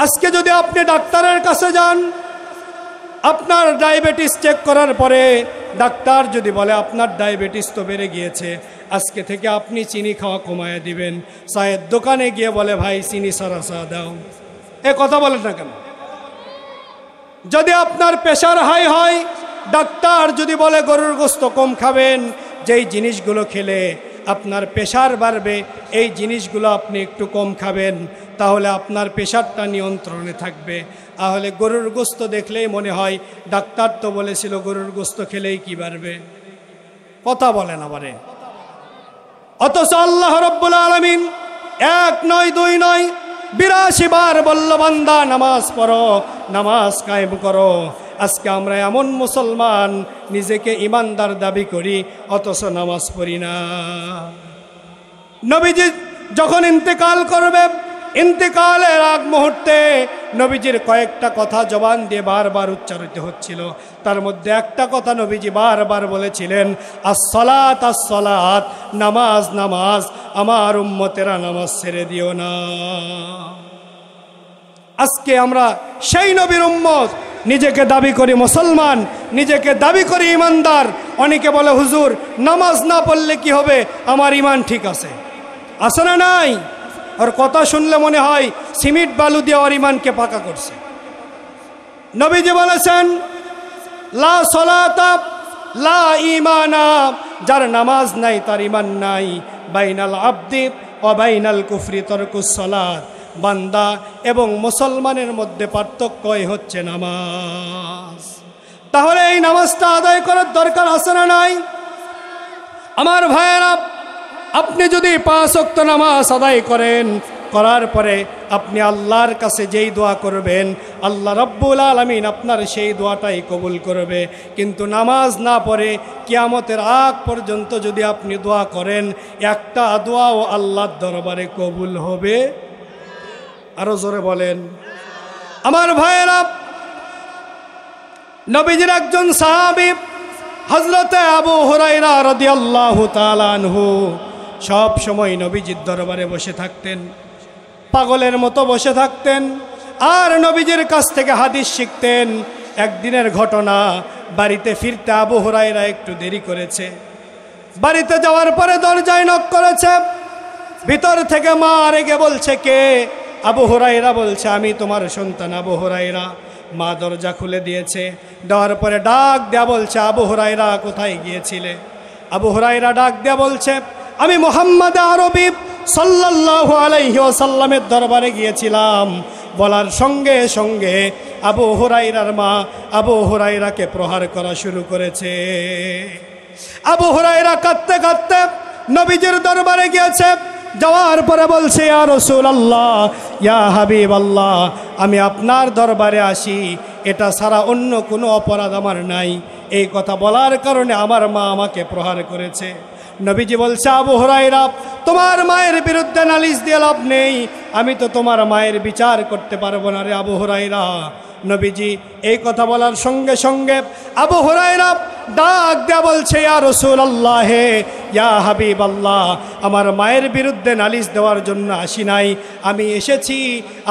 A: আজকে যদি আপনি ডাক্তারের কাছে যান, আপনার ডায়াবেটিস চেক করার পরে ডাক্তার যদি বলে আপনার ডায়াবেটিস তো বেড়ে গিয়েছে, আজকে থেকে আপনি চিনি খাওয়া কমায় দিবেন, চায়ের দোকানে গিয়ে বলে ভাই চিনি ছাড়া চা দাও, এ কথা বলেন না কেন? যদি আপনার প্রেশার হাই হয়, ডাক্তার যদি বলে গরুর গোশত কম খাবেন, যেই জিনিসগুলো খেলে আপনার প্রেশার বাড়বে, এই জিনিসগুলো আপনি একটু কম খাবেন, তাহলে আপনার প্রেশারটা নিয়ন্ত্রণে থাকবে। তাহলে গরুর গোশত দেখলেই মনে হয় ডাক্তার তো বলেছিল গরুর গোশত খেলেই কি বাড়বে, কথা বলেন আবারে। অথচ আল্লাহ রব্বুল আলামিন 1 নয় 2 নয় 82 বার বলল, বান্দা নামাজ পড়ো, নামাজ কায়েম করো। আজকে আমরা এমন মুসলমান, নিজেকে ইমানদার দাবি করি, অথচ নামাজ পড়ি না। নবীজি যখন ইন্তেকাল করবে, ইন্তেকালের আগ মুহূর্তে নবীজির কয়েকটা কথা জবান দিয়ে বারবার উচ্চারিত হচ্ছিল। তার মধ্যে একটা কথা নবীজি বারবার বলেছিলেন, আসসালাত আসসালাত, নামাজ নামাজ, আমার উম্মতেরা নামাজ ছেড়ে দিও না। আজকে আমরা সেই নবীর উম্মত, নিজেকে দাবি করি মুসলমান, নিজেকে দাবি করি ইমানদার। অনেকে বলে হুজুর নামাজ না পড়লে কি হবে, আমার ইমান ঠিক আছে। আছে না নাই? আর কথা শুনলে মনে হয় সিমেন্ট বালু দিয়ে ওর ইমানকে পাকা করছে। নবীজি বলেছেন, লা সলাতা লা ঈমানা, যার নামাজ নাই তার ঈমান নাই। বাইনাল আবদি ওয়া বাইনাল কুফরি তারকুস সালাত, বান্দা এবং মুসলমানের মধ্যে পার্থক্যই হচ্ছে নামাজ। তাহলে এই নামাজটা আদায় করার দরকার আছে না নাই? আমার ভাইয়েরা, আপনি যদি 5 ওয়াক্ত নামাজ আদায় করেন, করার পরে আপনি আল্লাহর কাছে যেই দোয়া করবেন, আল্লাহ রাব্বুল আলামিন আপনার সেই দোয়াটাই কবুল করবে। কিন্তু নামাজ না পড়ে কিয়ামতের আগ পর্যন্ত যদি আপনি দোয়া করেন, একটা দোয়াও আল্লাহর দরবারে কবুল হবে? আরো জোরে বলেন। আমার ভাইয়েরা, নবীজির একজন সাহাবী হযরতে আবু হুরায়রা রাদিয়াল্লাহু তাআলা আনহু সব সময় নবীজির দরবারে বসে থাকতেন, পাগলের মতো বসে থাকতেন আর নবীজির কাছ থেকে হাদিস শিখতেন। একদিনের ঘটনা, বাড়িতে ফিরতে আবু হুরায়রা একটু দেরি করেছে। বাড়িতে যাওয়ার পরে দরজায় নক করেছে। ভিতর থেকে মা রেগে বলছে, কে? আবু হুরায়রা বলছে, আমি তোমার সন্তান আবু হুরায়রা। মা দরজা খুলে দিয়েছে। দেওয়ার পরে ডাক দেয়া বলছে, আবু হুরায়রা কোথায় গিয়েছিলে? আবু হুরায়রা ডাক দেয়া বলছে, আমি মুহাম্মদ আরবি সাল্লাল্লাহু আলাইহি ওয়াসাল্লামের দরবারে গিয়েছিলাম। বলার সঙ্গে সঙ্গে আবু হুরায়রার মা আবু হুরায়রাকে প্রহার করা শুরু করেছে। আবু হুরায়রা কাঁদতে কাঁদতে নবীজির দরবারে গিয়েছে। যাওয়ার পরে বলছে, ইয়া রাসূলুল্লাহ, ইয়া হাবিবাল্লাহ, আমি আপনার দরবারে আসি, এটা ছাড়া অন্য কোনো অপরাধ আমার নাই। এই কথা বলার কারণে আমার মা আমাকে প্রহার করেছে। নবীজি বলছে, আবু হুরায়রা, তোমার মায়ের বিরুদ্ধে নালিশ দিয়ে লাভ নেই, আমি তো তোমার মায়ের বিচার করতে পারবো না রে আবু হুরায়রা। নবীজি এই কথা বলার সঙ্গে সঙ্গে আবু হুরায়রা ডাক দেয়া বলছে, ইয়া রাসূলুল্লাহ, হে ইয়া হাবিবাল্লাহ, আমার মায়ের বিরুদ্ধে নালিশ দেওয়ার জন্য আসি নাই, আমি এসেছি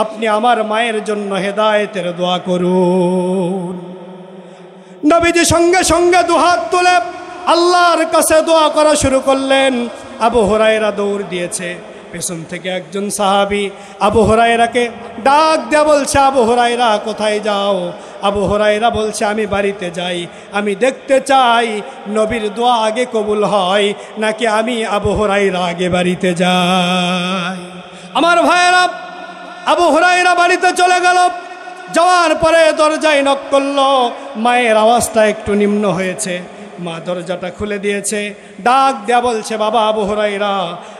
A: আপনি আমার মায়ের জন্য হেদায়েতের দোয়া করুন। নবীজি সঙ্গে সঙ্গে দুহাত তুলে আল্লাহর কাছে দোয়া করা শুরু করলেন। আবু হুরায়রা দৌড় দিয়েছে। পেছন থেকে একজন সাহাবী আবু হুরায়রাকে ডাক দেয়া বলছে, আবু হুরায়রা কোথায় যাও? আবু হুরায়রা বলছে, আমি বাড়িতে যাই, আমি দেখতে চাই নবীর দোয়া আগে কবুল হয় নাকি আমি আবু হুরায়রা আগে বাড়িতে যাই। আমার ভাইয়েরা, আবু হুরায়রা বাড়িতে চলে গেল। যাওয়ার পরে দরজায় নক করলো। মায়ের আওয়াজটা একটু নিম্ন হয়েছে। মা দরজাটা খুলে দিয়েছে। ডাক দেয়া বলছে, বাবা আবু হুরায়রা,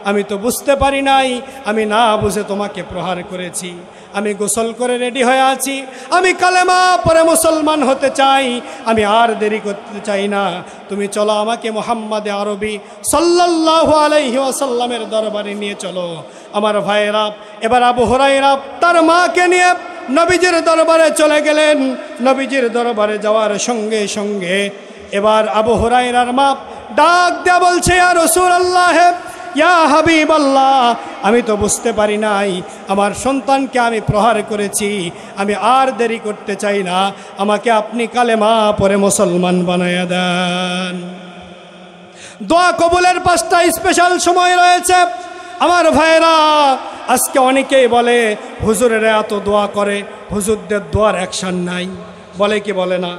A: আমি তো বুঝতে পারি নাই, আমি না বুঝে তোমাকে প্রহার করেছি। আমি গোসল করে রেডি হয়ে আছি, আমি কালেমা পরে মুসলমান হতে চাই, আমি আর দেরি করতে চাই না। তুমি চলো, আমাকে মুহাম্মদ আরবি সাল্লাল্লাহু আলাইহি ওয়াসাল্লামের দরবারে নিয়ে চলো। আমার ভাইয়েরা, এবার আবু হুরায়রা তার মাকে নিয়ে নবীজির দরবারে চলে গেলেন। নবীজির দরবারে যাওয়ার সঙ্গে সঙ্গে এবার আবু হুরায়রার মা ডাক দেয়া বলছে, ইয়া রাসূলুল্লাহ, ইয়া হাবিবাল্লাহ, আমি তো বুঝতে পারি নাই, আমার সন্তানকে আমি প্রহার করেছি, আমি আর দেরি করতে চাই না, আমাকে আপনি কালেমা পরে মুসলমান বানায়া দেন। দোয়া কবুলের 5টা স্পেশাল সময় রয়েছে। আমার ভাইয়েরা, আজকে অনেকেই বলে হুজুরেরা এত দোয়া করে, হুজুরদের দোয়ার অ্যাকশন নাই, বলে কি বলে না?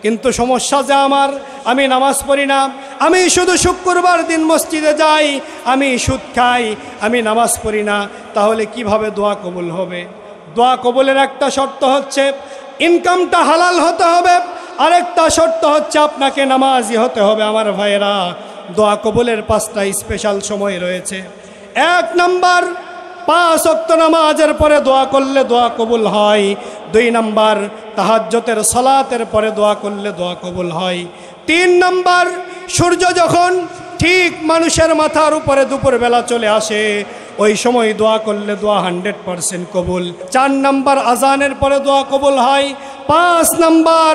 A: কিন্তু সমস্যা যে আমার, আমি নামাজ পড়ি না, আমি শুধু শুক্রবার দিন মসজিদে যাই, আমি সুদ খাই, আমি নামাজ পড়ি না, তাহলে কিভাবে দোয়া কবুল হবে? দোয়া কবুলের একটা শর্ত হচ্ছে ইনকামটা হালাল হতে হবে, আরেকটা শর্ত হচ্ছে আপনাকে নামাজি হতে হবে। আমার ভাইয়েরা, দোয়া কবুলের 5টা স্পেশাল সময় রয়েছে। 1 নাম্বার, 5 ওয়াক্ত নামাজের পরে দোয়া করলে দোয়া কবুল হয়। 2 নাম্বার, তাহাজ্জুদের সালাতের পরে দোয়া করলে দোয়া কবুল হয়। 3 নাম্বার, সূর্য যখন ঠিক মানুষের মাথার উপরে দুপুরবেলা চলে আসে, ওই সময় দোয়া করলে দোয়া 100% কবুল। 4 নাম্বার, আজানের পরে দোয়া কবুল হয়। 5 নাম্বার,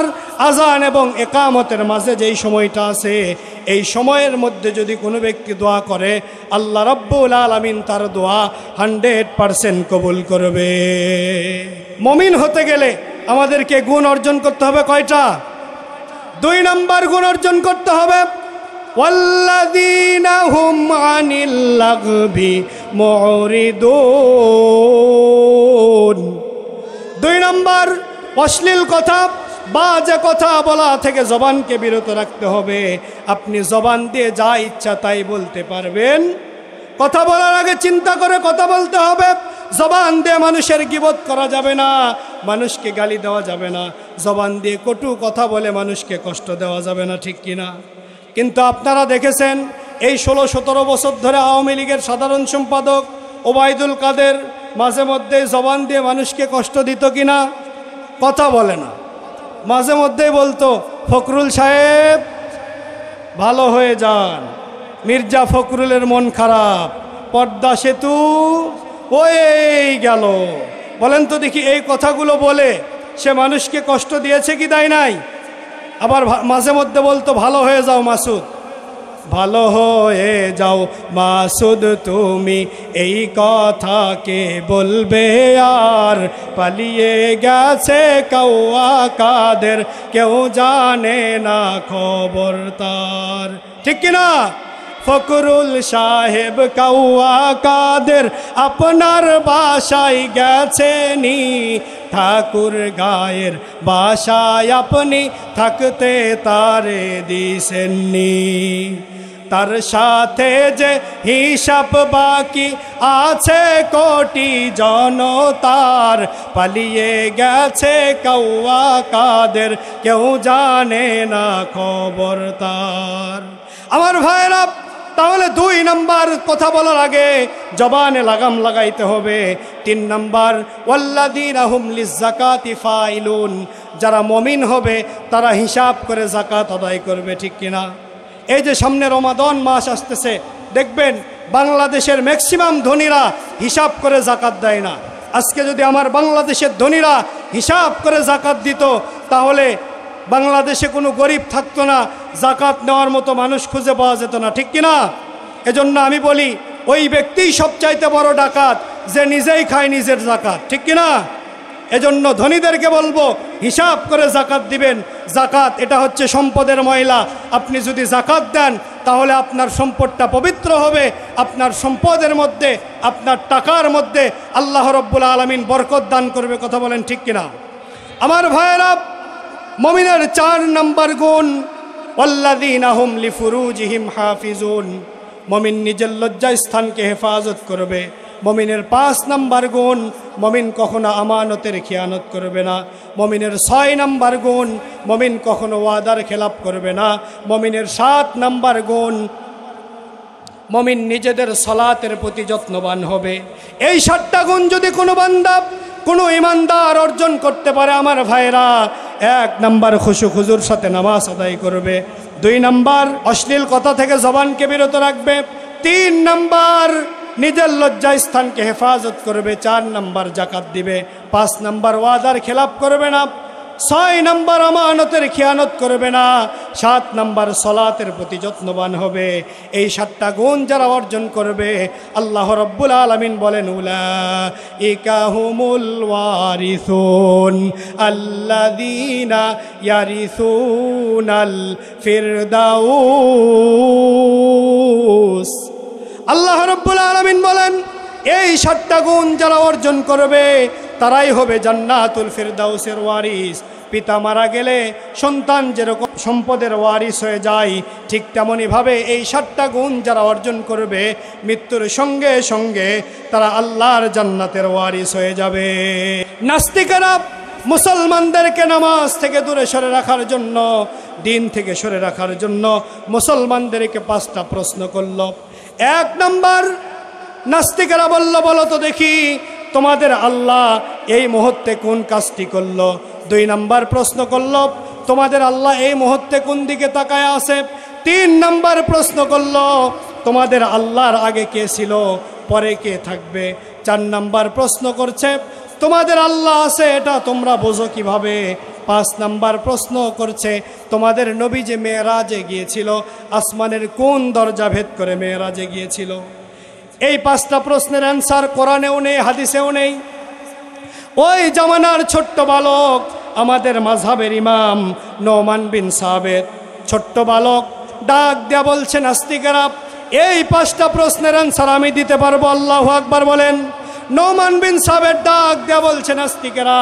A: আজান এবং একামতের মাঝে যেই সময়টা আছে, এই সময়ের মধ্যে যদি কোনো ব্যক্তি দোয়া করে, আল্লাহ রাব্বুল আলামিন তার দোয়া 100% কবুল করবে। মুমিন হতে গেলে আমাদেরকে গুণ অর্জন করতে হবে কয়টা? 2 নাম্বার গুণ অর্জন করতে হবে, ওয়াল্লাযীনা হুম আনিল লাগবি মুরিদুন। 2 নাম্বার, অশ্লীল কথা বাজে কথা বলা থেকে জবানকে বিরত রাখতে হবে। আপনি জবান দিয়ে যা ইচ্ছা তাই বলতে পারবেন। কথা বলার আগে চিন্তা করে কথা বলতে হবে। জবান দিয়ে মানুষের গীবত করা যাবে না, মানুষকে গালি দেওয়া যাবে না, জবান দিয়ে কটু কথা বলে মানুষকে কষ্ট দেওয়া যাবে না, ঠিক কিনা? কিন্তু আপনারা দেখেছেন এই 16-17 বছর ধরে আওয়ামী লীগের সাধারণ সম্পাদক ওবায়দুল কাদের মাঝে মধ্যে জবান দিয়ে মানুষকে কষ্ট দিত কিনা? কথা বলে না, মাঝে মধ্যেই বলতো ফখরুল সাহেব ভালো হয়ে যান, মির্জা ফখরুলের মন খারাপ, পদ্মা সেতু ওই গেল। বলেন তো দেখি, এই কথাগুলো বলে সে মানুষকে কষ্ট দিয়েছে কি দেয় নাই? আবার মাঝে মধ্যে বলতো ভালো হয়ে যাও মাসুদ, ভালো হয়ে যাও মাসুদ তুমি, এই কথাকে বলবে আর পালিয়ে গেছে কাউয়া কাদের, কেউ জানে না খবর তার, ঠিক কিনা? ফখরুল সাহেব কাউয়া কাদের আপনার বাসায় গেছেনি, ঠাকুর গায়ের বাসায় আপনি থাকতে তারে দিছেননি। তার সাথে যে হিসাব বাকি আছে কোটি জনতার, পালিয়ে গেছে কাউয়া কাদের, কেউ জানে না খবর তার। আমার ভাইরা, তাহলে 2 নাম্বার কথা বলার আগে জবানে লাগাম লাগাইতে হবে। 3 নাম্বার ওয়াল্লাযীনা হুম লিয-যাকাতি ফাইলুন, যারা মুমিন হবে তারা হিসাব করে যাকাত আদায় করবে, ঠিক কিনা? এই যে সামনে রমাদান মাস আসতেছে, দেখবেন বাংলাদেশের ম্যাক্সিমাম ধনীরা হিসাব করে যাকাত দেয় না। আজকে যদি আমার বাংলাদেশের ধনীরা হিসাব করে যাকাত দিত, তাহলে বাংলাদেশে কোনো গরিব থাকতো না, যাকাত নেওয়ার মতো মানুষ খুঁজে পাওয়া যেত না, ঠিক কিনা? এজন্য আমি বলি ওই ব্যক্তিই সবচাইতে বড় ডাকাত যে নিজেই খায় নিজের যাকাত, ঠিক কিনা? এজন্য ধনীদেরকে বলবো হিসাব করে যাকাত দিবেন। যাকাত এটা হচ্ছে সম্পদের ময়লা। আপনি যদি যাকাত দেন তাহলে আপনার সম্পদটা পবিত্র হবে, আপনার সম্পদের মধ্যে, আপনার টাকার মধ্যে আল্লাহ রাব্বুল আলামিন বরকত দান করবে। কথা বলেন ঠিক কিনা? আমার ভাইয়েরা, মুমিনের 4 নাম্বার গুণ ওয়াল্লাযীনা হুম লিফুরুজিহিম হাফিজুন, মুমিন নিজের লজ্জা স্থানকে হেফাজত করবে। মুমিনের 5 নাম্বার গুণ, মুমিন কখনো আমানতের খিয়ানত করবে না। মুমিনের 6 নাম্বার গুণ, মুমিন কখনো ওয়াদার খেলাপ করবে না। মুমিনের 7 নাম্বার গুণ, মুমিন নিজেদের সালাতের প্রতি যত্নবান হবে। এই 7টা গুণ যদি কোনো বান্দা, কোনো ইমানদার অর্জন করতে পারে, আমার ভাইরা, 1 নাম্বার খুশু খুজুর সাথে নামাজ আদায় করবে, 2 নাম্বার অশ্লীল কথা থেকে জবানকে বিরত রাখবে, 3 নাম্বার নিজের লজ্জা স্থানকে হেফাজত করবে, 4 নাম্বার যাকাত দিবে, 5 নাম্বার ওয়াদার খেলাপ করবে না, 6 নাম্বার আমানতের খিয়ানত করবে না, 7 নাম্বার সালাতের প্রতি যত্নবান হবে। এই 7টা গুণ যারা অর্জন করবে, আল্লাহ রাব্বুল আলামিন বলেন উলাইকা হুমুল ওয়ারিসুন আল্লাযীনা ইয়ারিসুনাল ফিরদাউস। আল্লাহ রাব্বুল আলামিন বলেন এই 7টা গুণ যারা অর্জন করবে তারাই হবে জান্নাতুল ফিরদাউসের ওয়ারিস। পিতা মারা গেলে সন্তান যেরকম সম্পদের ওয়ারিস হয়ে যায়, ঠিক তেমনইভাবে এই 7টা গুণ যারা অর্জন করবে মৃত্যুর সঙ্গে সঙ্গে তারা আল্লাহর জান্নাতের ওয়ারিস হয়ে যাবে। নাস্তিকেরা মুসলমানদেরকে নামাজ থেকে দূরে সরে রাখার জন্য, দিন থেকে সরে রাখার জন্য মুসলমানদেরকে 5টা প্রশ্ন করল। 1 নাম্বার, নাস্তিকেরা বলল, বলো তো দেখি তোমাদের আল্লাহ এই মুহূর্তে কোন কাজটি করলো। 2 নাম্বার প্রশ্ন করল, তোমাদের আল্লাহ এই মুহূর্তে কোন দিকে তাকায় আছে। 3 নাম্বার প্রশ্ন করল, তোমাদের আল্লাহর আগে কে ছিল, পরে কে থাকবে। 4 নাম্বার প্রশ্ন করছে, তোমাদের আল্লাহ আছে এটা তোমরা বোঝো কিভাবে। 5 নাম্বার প্রশ্ন করছে, তোমাদের নবী যে মেরাজে গিয়েছিল, আসমানের কোন দরজা ভেদ করে মেরাজে গিয়েছিল। এই 5টা প্রশ্নের অ্যান্সার কোরআনেও নেই, হাদিসেও নেই। ওই জামানার ছোট্ট বালক, আমাদের মাযহাবের ইমাম নোমান বিন সাবিত, ছোট্ট বালক ডাক দেয়া বলছে, নাস্তিকেরা এই 5টা প্রশ্নের অ্যান্সার আমি দিতে পারবো। আল্লাহু আকবার বলেন। নোমান বিন সাবিত ডাক দেয়া বলছে, নাস্তিকেরা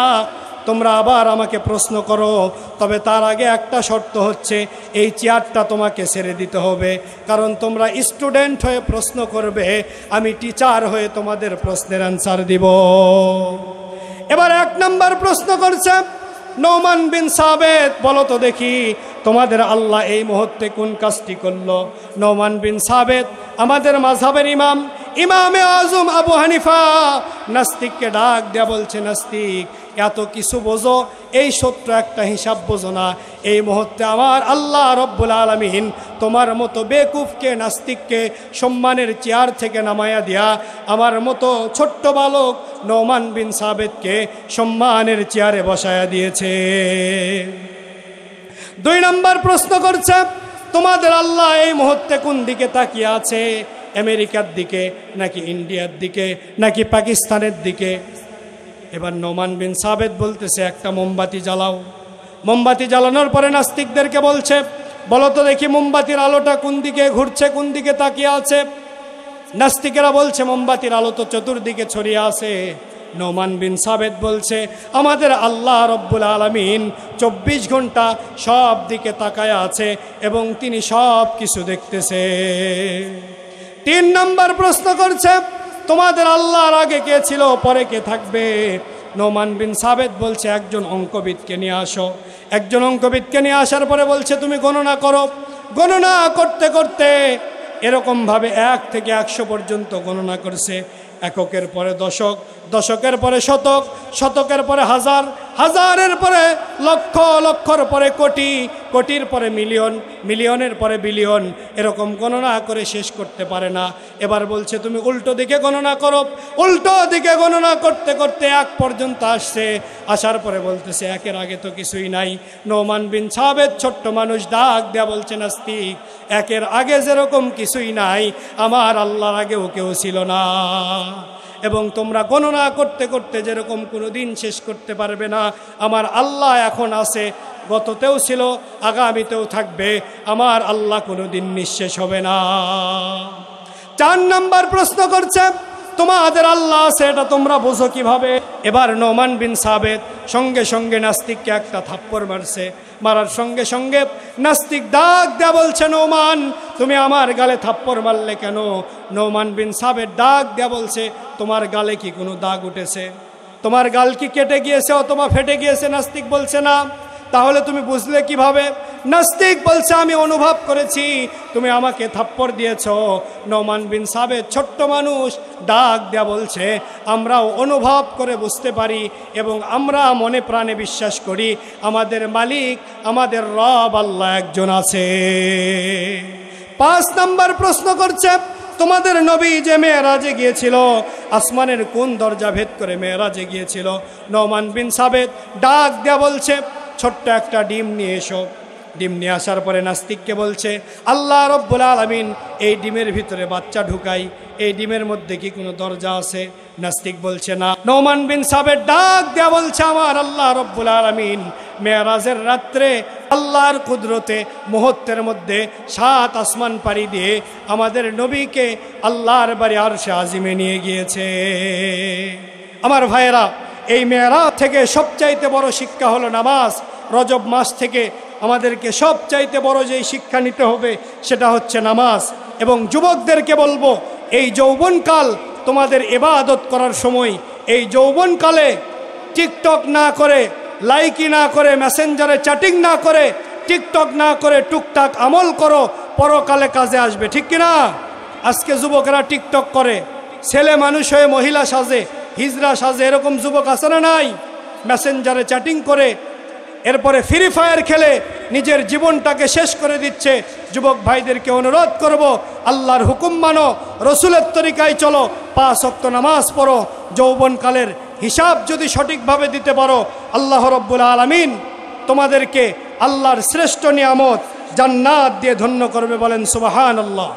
A: তোমরা আবার আমাকে প্রশ্ন করো, তবে তার আগে একটা শর্ত হচ্ছে এই চেয়ারটা তোমাকে ছেড়ে দিতে হবে, কারণ তোমরা স্টুডেন্ট হয়ে প্রশ্ন করবে, আমি টিচার হয়ে তোমাদের প্রশ্নের অ্যান্সার দিব। এবার 1 নম্বর প্রশ্ন করছে নোমান বিন সাবেত, বলো তো দেখি তোমাদের আল্লাহ এই মুহূর্তে কোন কাজটি করলো? নোমান বিন সাবেত আমাদের মাযহাবের ইমাম, ইমামে আজম আবু হানিফা নাস্তিককে ডাক দেয়া বলছে, নাস্তিক এত কিছু বোঝো, এই সত্য একটা হিসাব বোঝো না। এই মুহূর্তে আমার আল্লাহ রব্বুল আলামিন তোমার মতো বেকুফকে, নাস্তিককে সম্মানের চেয়ার থেকে নামায়া দিয়া আমার মতো ছোট্ট বালক নোমান বিন সাবেতকে সম্মানের চেয়ারে বসায়া দিয়েছে। 2 নম্বর প্রশ্ন করছে তোমাদের আল্লাহ এই মুহূর্তে কোন দিকে তাকিয়ে আছে? আমেরিকার দিকে, নাকি ইন্ডিয়ার দিকে, নাকি পাকিস্তানের দিকে? এবার নোমান বিন সাবেত বলতেছে, একটা মোমবাতি জ্বালাও। মোমবাতি জ্বালানোর পরে নাস্তিকদেরকে বলছে, বলো তো দেখি মোমবাতির আলোটা কোন দিকে ঘুরছে, কোন দিকে তাকিয়ে আছে? নাস্তিকেরা বলছে, মোমবাতির আলো তো চতুর্দিকে ছড়িয়ে আছে। নোমান বিন সাবেত বলছে, আমাদের আল্লাহ রব্বুল আলামিন 24 ঘন্টা সব দিকে তাকায় আছে এবং তিনি সব কিছু দেখতেছে। 3 নম্বর প্রশ্ন করছে তোমাদের আল্লাহর আগে কে ছিল, পরে কে থাকবে? নোমান বিন সাবেত বলছে, একজন অঙ্কবিদকে নিয়ে আসো। একজন অঙ্কবিদকে নিয়ে আসার পরে বলছে, তুমি গণনা করো। গণনা করতে করতে এরকমভাবে 1 থেকে 100 পর্যন্ত গণনা করছে। এককের পরে দশক, দশকের পরে শতক, শতকের পরে হাজার, হাজারের পরে লক্ষ, লক্ষর পরে কোটি, কোটির পরে মিলিয়ন, মিলিয়নের পরে বিলিয়ন, এরকম গণনা করে শেষ করতে পারে না। এবার বলছে তুমি উল্টো দিকে গণনা করো। উল্টো দিকে গণনা করতে করতে 1 পর্যন্ত আসছে। আসার পরে বলতেছে 1-এর আগে তো কিছুই নাই। নোমান বিন সাবেত ছোট্ট মানুষ ডাক দেয়া বলছে, নাস্তিক 1-এর আগে যেরকম কিছুই নাই, আমার আল্লাহর আগেও কেউ ছিল না। এবং তোমরা গণনা করতে করতে যেরকম কোনো দিন শেষ করতে পারবে না, আমার আল্লাহ এখন আছে, গততেও ছিল, আগামীতেও থাকবে, আমার আল্লাহ কোনো দিন নিঃশেষ হবে না। 4 নম্বর প্রশ্ন করছে তোমাদের আল্লাহ আছে, এটা তোমরা বোঝো কিভাবে? এবার নোমান বিন সাবেত সঙ্গে সঙ্গে নাস্তিককে একটা থাপ্পড় মারছে। মারার সঙ্গে সঙ্গে নাস্তিক ডাক দেয়া বলছে, নোমান তুমি আমার গালে থাপ্পড় মারলে কেন? নোমান বিন সাবেত ডাক দেয়া বলছে, তোমার গালে কি কোনো দাগ উঠেছে? তোমার গাল কি কেটে গিয়েছে অথবা ফেটে গিয়েছে? নাস্তিক বলছে না। তাহলে তুমি বুঝলে কিভাবে? নাস্তিক বলছে, আমি অনুভব করেছি তুমি আমাকে থাপ্পড় দিয়েছ। নোমান বিন সাবেত ছোট্ট মানুষ ডাক দেয়া বলছে, আমরাও অনুভব করে বুঝতে পারি এবং আমরা মনে প্রাণে বিশ্বাস করি আমাদের মালিক, আমাদের রব আল্লাহ একজন আছে। 5 নম্বর প্রশ্ন করছে তোমাদের নবী যে মেরাজে গিয়েছিল, আসমানের কোন দরজা ভেদ করে মেরাজে গিয়েছিল? নোমান বিন সাবেত ডাক দেয়া বলছে, ছোট্ট একটা ডিম নিয়ে এসো। ডিম নিয়ে আসার পরে নাস্তিককে বলছে, আল্লাহ রব্বুল আলামিন এই ডিমের ভিতরে বাচ্চা ঢুকাই, এই ডিমের মধ্যে কি কোনো দরজা আছে? নাস্তিক বলছে না। নোমান বিন সাবেত ডাক দেয়া বলছে, আমার আল্লাহ রব্বুল আলামিন মেরাজের রাত্রে আল্লাহর কুদরতে মুহূর্তের মধ্যে 7 আসমান পাড়ি দিয়ে আমাদের নবীকে আল্লাহর বাড়ি আরশে আজিমে নিয়ে গিয়েছে। আমার ভাইয়েরা, এই মেরাজ থেকে সবচাইতে বড় শিক্ষা হলো নামাজ। রজব মাস থেকে আমাদেরকে সবচাইতে বড় যেই শিক্ষা নিতে হবে সেটা হচ্ছে নামাজ। এবং যুবকদেরকে বলবো, এই যৌবনকাল তোমাদের ইবাদত করার সময়, এই যৌবনকালে টিকটক না করে, লাইকি না করে, মেসেঞ্জারে চ্যাটিং না করে, টিকটক না করে টুকটাক আমল করো, পরকালে কাজে আসবে, ঠিক কিনা? আজকে যুবকরা টিকটক করে, ছেলে মানুষ হয়ে মহিলা সাজে, হিজড়া সাজে, এরকম যুবক আছে না নাই? মেসেঞ্জারে চ্যাটিং করে, এরপরে ফ্রি ফায়ার খেলে নিজের জীবনটাকে শেষ করে দিচ্ছে। যুবক ভাইদেরকে অনুরোধ করব, আল্লাহর হুকুম মানো, রসুলের তরিকায় চলো, 5 ওয়াক্ত নামাজ পড়ো। যৌবনকালের হিসাব যদি সঠিকভাবে দিতে পারো, আল্লাহ রব্বুল আলামিন তোমাদেরকে আল্লাহর শ্রেষ্ঠ নিয়ামত জান্নাত দিয়ে ধন্য করবে। বলেন সুবহানাল্লাহ।